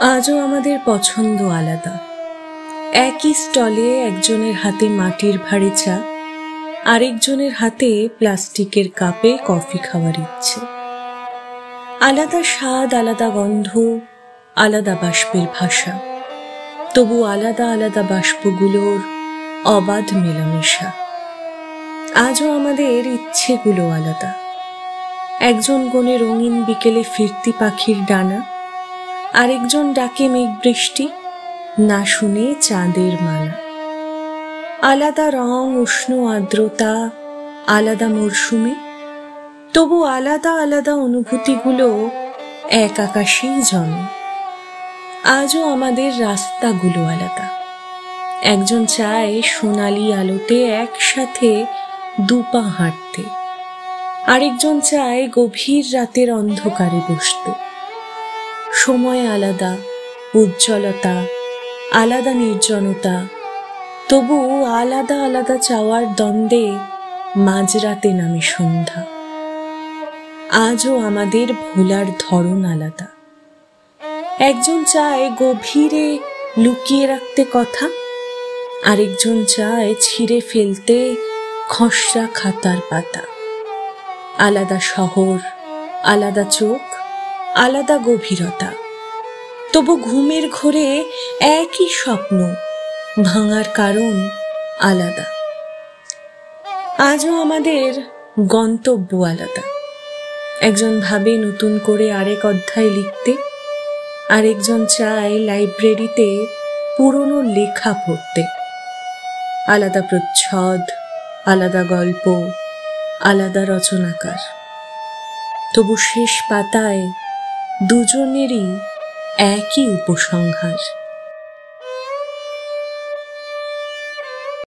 আজও আমাদের পছন্দ আলাদা। একই স্টলে একজনের হাতে মাটির ভাঁড়ে চা, আরেকজনের হাতে প্লাস্টিকের কাপে কফি খাওয়ার ইচ্ছে। আলাদা স্বাদ, আলাদা গন্ধ, আলাদা বাষ্পের ভাষা, তবু আলাদা আলাদা বাষ্পগুলোর অবাধ মেলামেশা। আজও আমাদের ইচ্ছেগুলো আলাদা। একজন গোনে রঙিন বিকেলে ফিরতি পাখির ডানা, আরেকজন ডাকে মেঘ বৃষ্টি, না শুনে চাঁদের মালা। আলাদা রং, উষ্ণ আর্দ্রতা, আলাদা মরশুমে, তবু আলাদা আলাদা অনুভূতিগুলো এক আকাশেই জন্মে। আজও আমাদের রাস্তাগুলো আলাদা। একজন চায় সোনালি আলোতে একসাথে দুপা হাঁটতে, আরেকজন চায় গভীর রাতের অন্ধকারে বসতে। সময় আলাদা, উজ্জ্বলতা আলাদা, নির্জনতা, তবু আলাদা আলাদা চাওয়ার দ্বন্দ্বে মাঝরাতে নামে সন্ধ্যা। আজও আমাদের ভোলার ধরন আলাদা। একজন চায় গভীরে লুকিয়ে রাখতে কথা, আরেকজন চায় ছিঁড়ে ফেলতে খসড়া খাতার পাতা। আলাদা শহর, আলাদা চোখ, আলাদা গভীরতা, তবু ঘুমের ঘোরে একই স্বপ্ন, ভাঙার কারণ আলাদা। আজও আমাদের গন্তব্য আলাদা। একজন ভাবে নতুন করে আরেক অধ্যায় লিখতে, আরেকজন চায় লাইব্রেরিতে পুরনো লেখা পড়তে। আলাদা প্রচ্ছদ, আলাদা গল্প, আলাদা রচনাকার, তবু শেষ পাতায় দুজনেরই একই উপসংহার।